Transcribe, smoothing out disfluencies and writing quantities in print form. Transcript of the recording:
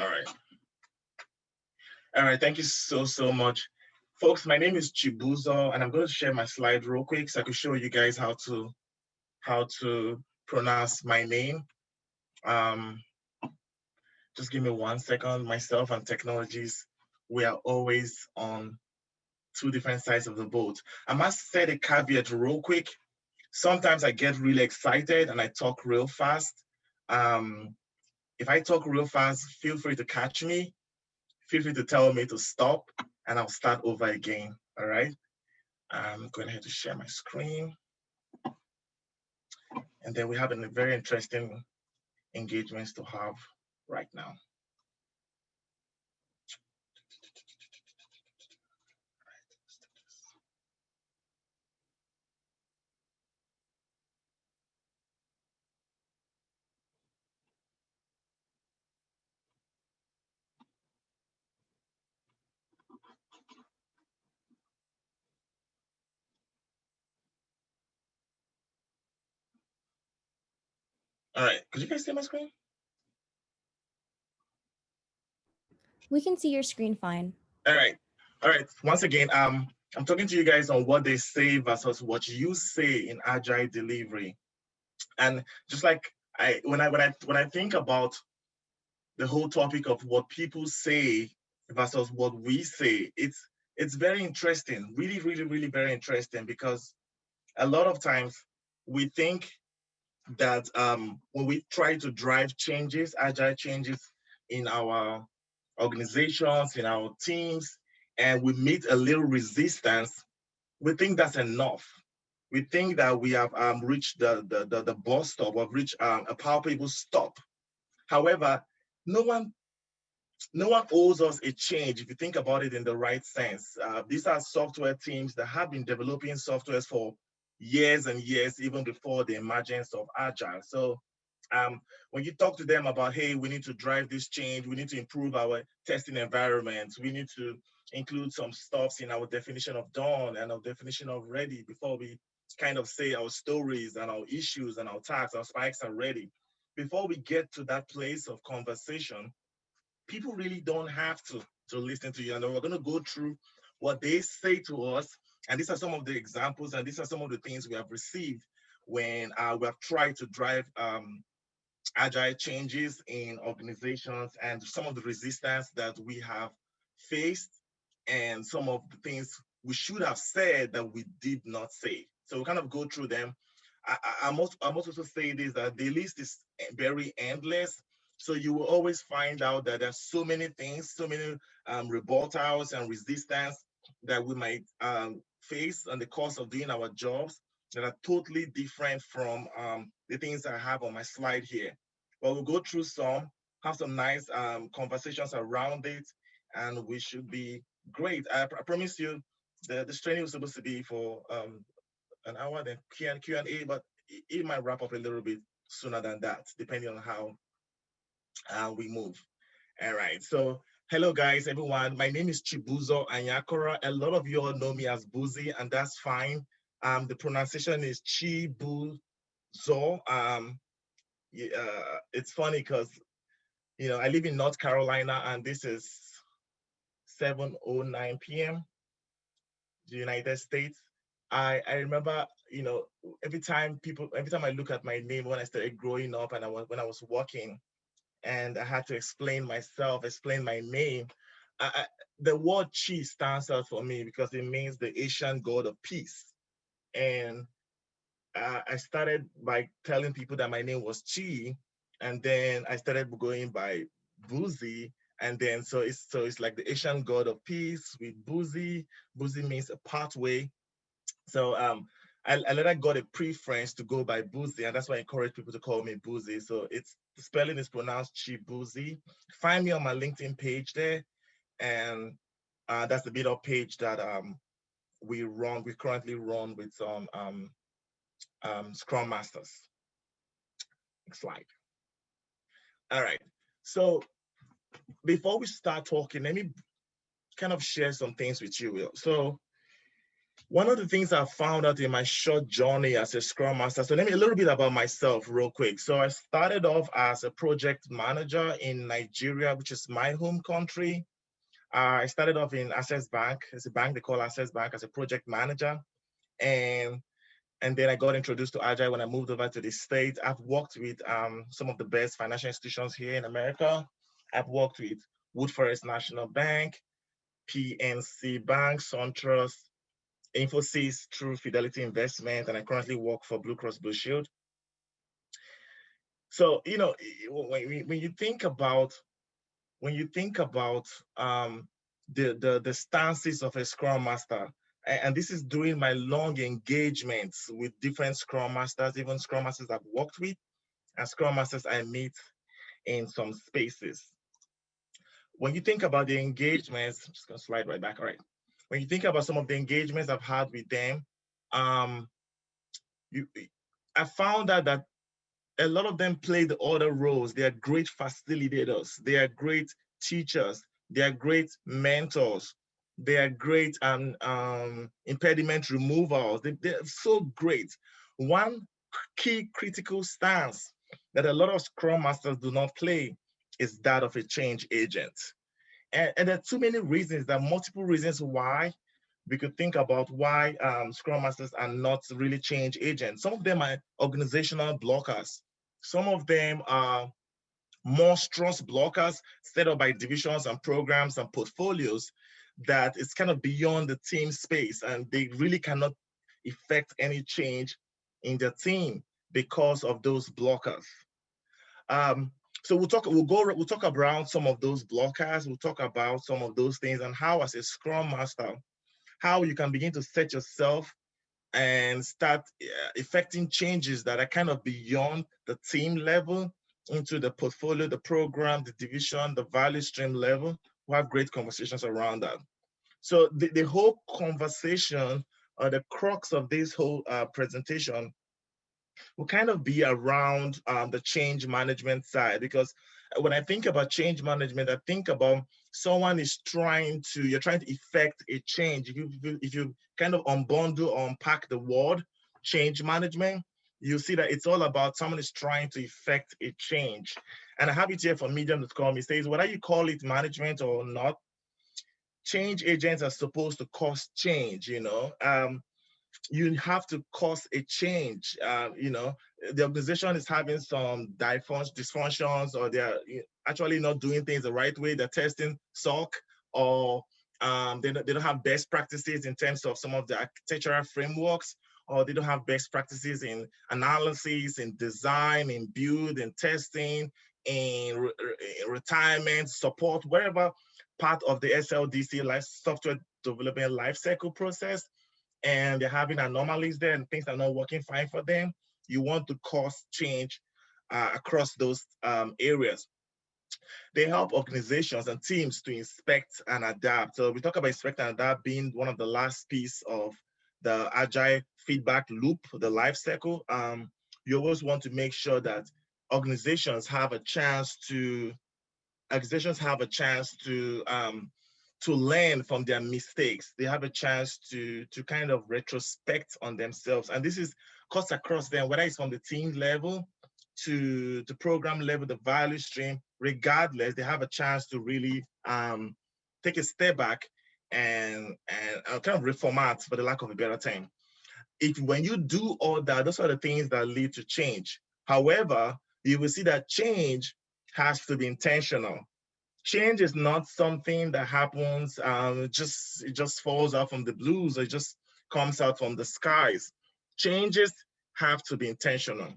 All right. All right. Thank you so much. Folks, my name is Chibuzo, and I'm going to share my slide real quick so I can show you guys how to pronounce my name. Just give me 1 second. Myself and technologies, we are always on two different sides of the boat. I must set a caveat real quick. Sometimes I get really excited and I talk real fast. If I talk real fast, feel free to catch me. Feel free to tell me to stop and I'll start over again, all right? I'm going ahead to share my screen. And then we have a very interesting engagements to have right now. All right, could you guys see my screen? We can see your screen fine. All right. Once again, I'm talking to you guys on what they say versus what you say in Agile delivery. And just like when I think about the whole topic of what people say versus what we say, it's very interesting, really very interesting, because a lot of times we think that when we try to drive changes, agile changes in our organizations, in our teams, and we meet a little resistance, we think that's enough. We think that we have reached the bus stop, we've reached a palpable stop. However, no one owes us a change if you think about it in the right sense. These are software teams that have been developing softwares for years and years, even before the emergence of Agile. So when you talk to them about, hey, we need to drive this change, we need to improve our testing environments, we need to include some stuffs in our definition of done and our definition of ready before we kind of say our stories and our issues and our tags, our spikes are ready. Before we get to that place of conversation, people really don't have to listen to you. And we're going to go through what they say to us. And these are some of the examples, and these are some of the things we have received when we have tried to drive agile changes in organizations, and some of the resistance that we have faced, and some of the things we should have said that we did not say. So we'll kind of go through them. I must also say this, that the list is very endless. So you will always find out that there's so many things, so many rebuttals and resistance that we might face in the course of doing our jobs that are totally different from the things I have on my slide here. But we'll go through some, have some nice conversations around it, and we should be great. I promise you, this training was supposed to be for an hour, then Q&A, but it might wrap up a little bit sooner than that, depending on how we move. All right, so hello guys, everyone. My name is Chibuzo Anyakora. A lot of you all know me as Buzi, and that's fine. The pronunciation is Chibuzo. It's funny because, you know, I live in North Carolina, and this is 7:09 p.m. the United States. I remember, you know, every time I look at my name when I started growing up and when I was working, and I had to explain myself, explain my name. The word Chi stands out for me because it means the Asian god of peace. And I started by telling people that my name was Chi, and then I started going by Buzi, and then so it's like the Asian god of peace with Buzi. Buzi means a pathway. So I later got a preference to go by Buzi, and that's why I encourage people to call me Buzi. So the spelling is pronounced Chibuzi. Find me on my LinkedIn page there, and that's the meetup page that we currently run with some Scrum Masters. Next slide. All right. So before we start talking, let me kind of share some things with you. So One of the things I found out in my short journey as a Scrum Master, so let me a little bit about myself real quick. So I started off as a project manager in Nigeria, which is my home country. I started off in Access Bank. It's a bank they call Access Bank as a project manager. And then I got introduced to Agile when I moved over to the States. I've worked with some of the best financial institutions here in America. I've worked with Wood Forest National Bank, PNC Bank, SunTrust, Infosys, True Fidelity Investment, and I currently work for Blue Cross Blue Shield. So, you know, when you think about the stances of a Scrum Master, and this is during my long engagements with different Scrum Masters, even Scrum Masters I've worked with, and Scrum Masters I meet in some spaces. When you think about the engagements, I'm just gonna slide right back, all right. When you think about some of the engagements I've had with them, I found out that a lot of them play the other roles. They are great facilitators. They are great teachers. They are great mentors. They are great impediment removals. They're so great. One key critical stance that a lot of Scrum Masters do not play is that of a change agent. And there are too many reasons, there are multiple reasons why we could think about why Scrum Masters are not really change agents. Some of them are organizational blockers. Some of them are monstrous blockers set up by divisions and programs and portfolios that is kind of beyond the team space, and they really cannot effect any change in the team because of those blockers. So we'll talk around some of those blockers. We'll talk about some of those things and how, as a Scrum Master, how you can begin to set yourself and start effecting changes that are kind of beyond the team level into the portfolio, the program, the division, the value stream level. We'll have great conversations around that. So the whole conversation, or the crux of this whole presentation, will kind of be around the change management side, because when I think about change management, I think about someone is you're trying to effect a change. If you kind of unbundle or unpack the word change management, you see that it's all about someone is trying to effect a change. And I have it here from medium.com. It says, whether you call it management or not, change agents are supposed to cause change, you know. You have to cause a change. You know, the organization is having some dysfunctions, or they're actually not doing things the right way. They're testing SOC, or they don't have best practices in terms of some of the architectural frameworks, or they don't have best practices in analysis, in design, in build, in testing, in retirement, support, wherever part of the SLDC software development lifecycle process, and they're having anomalies there and things are not working fine for them. You want to cause change across those areas. They help organizations and teams to inspect and adapt. So we talk about inspect and adapt being one of the last piece of the Agile feedback loop, the life cycle. You always want to make sure that organizations have a chance to learn from their mistakes. They have a chance to kind of retrospect on themselves. And this is cuts across them, whether it's from the team level to the program level, the value stream, regardless, they have a chance to really take a step back and kind of reformat, for the lack of a better term. When you do all that, those are the things that lead to change. However, you will see that change has to be intentional. Change is not something that happens, it just falls out from the blues, or it just comes out from the skies. Changes have to be intentional.